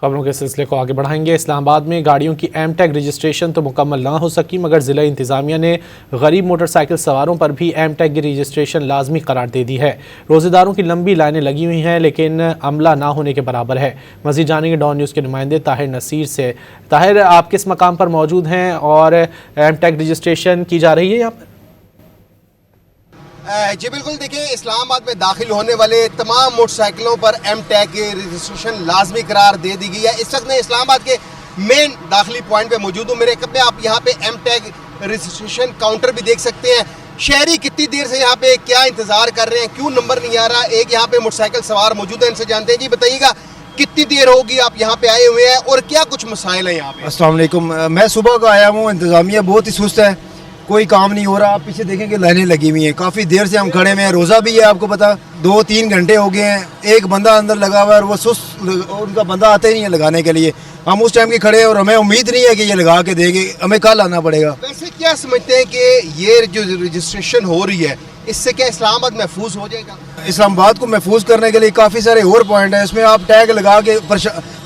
خبروں کے سلسلے کو آگے بڑھائیں گے۔ اسلام آباد میں گاڑیوں کی ایم ٹیگ رجسٹریشن تو مکمل نہ ہو سکی، مگر ضلع انتظامیہ نے غریب موٹر سائیکل سواروں پر بھی ایم ٹیگ کی رجسٹریشن لازمی قرار دے دی ہے۔ روزے داروں کی لمبی لائنیں لگی ہوئی ہیں، لیکن عملہ نہ ہونے کے برابر ہے۔ مزید جانیں گے ڈان نیوز کے نمائندے طاہر نصیر سے۔ طاہر، آپ کس مقام پر موجود ہیں اور ایم ٹیگ رجسٹریشن کی جا رہی ہے یہاں پر؟ جی بالکل، دیکھیں اسلام آباد میں داخل ہونے والے تمام موٹر سائیکلوں پر ایم ٹیگ کی رجسٹریشن لازمی قرار دے دی گئی ہے۔ اس وقت میں اسلام آباد کے مین داخلی پوائنٹ پہ موجود ہوں۔ میرے کب میں آپ یہاں پہ ایم ٹیگ رجسٹریشن کاؤنٹر بھی دیکھ سکتے ہیں۔ شہری کتنی دیر سے یہاں پہ کیا انتظار کر رہے ہیں، کیوں نمبر نہیں آ رہا؟ ایک یہاں پہ موٹر سائیکل سوار موجود ہے، ان سے جانتے ہیں۔ جی بتائیے گا کتنی دیر ہوگی آپ یہاں پہ آئے ہوئے ہیں اور کیا کچھ مسائل ہیں یہاں پہ؟ السلام علیکم، میں صبح کا آیا ہوں۔ انتظامیہ بہت ہی سست ہے، کوئی کام نہیں ہو رہا۔ آپ پیچھے دیکھیں کہ لائنیں لگی ہوئی ہیں، کافی دیر سے ہم کھڑے ہوئے ہیں۔ روزہ بھی ہے، آپ کو پتا 2-3 گھنٹے ہو گئے ہیں۔ ایک بندہ اندر لگا ہوا ہے اور وہ سست، ان کا بندہ آتے ہی نہیں ہے لگانے کے لیے۔ ہم اس ٹائم کے کھڑے ہیں اور ہمیں امید نہیں ہے کہ یہ لگا کے دے گے، ہمیں کل آنا پڑے گا۔ ویسے کیا سمجھتے ہیں کہ یہ جو رجسٹریشن ہو رہی ہے، اس سے کیا اسلام آباد محفوظ ہو جائے گا؟ اسلام آباد کو محفوظ کرنے کے لیے کافی سارے اور پوائنٹ ہیں، اس میں آپ ٹیگ لگا کے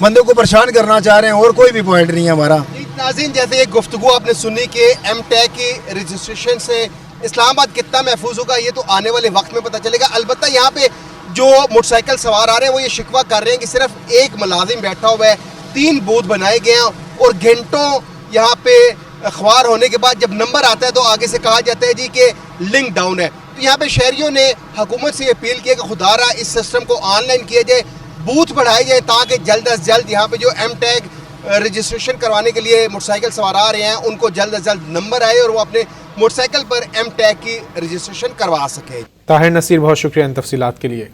بندوں کو پریشان کرنا چاہ رہے ہیں، اور کوئی بھی پوائنٹ نہیں ہے ہمارا۔ ناظرین، جیسے یہ گفتگو آپ نے سنی کہ ایم ٹیگ کی رجسٹریشن سے اسلام آباد کتنا محفوظ ہوگا، یہ تو آنے والے وقت میں پتہ چلے گا۔ البتہ یہاں پہ جو موٹر سائیکل سوار آ رہے ہیں وہ یہ شکوہ کر رہے ہیں کہ صرف ایک ملازم بیٹھا ہوا ہے، 3 بوتھ بنائے گئے ہیں اور گھنٹوں یہاں پہ اخبار ہونے کے بعد جب نمبر آتا ہے تو آگے سے کہا جاتا ہے جی کہ لنک ڈاؤن ہے۔ تو یہاں پہ شہریوں نے حکومت سے اپیل کی کہ خدا را اس سسٹم کو آن لائن کیا جائے، بوتھ بڑھائے جائیں تاکہ جلد از جلد یہاں پہ جو ایم ٹیگ رجسٹریشن کروانے کے لیے موٹر سائیکل سوار آ رہے ہیں ان کو جلد از جلد نمبر آئے اور وہ اپنے موٹر سائیکل پر ایم ٹیگ کی رجسٹریشن کروا سکے۔ طاہر نصیر، بہت شکریہ ان تفصیلات کے لیے۔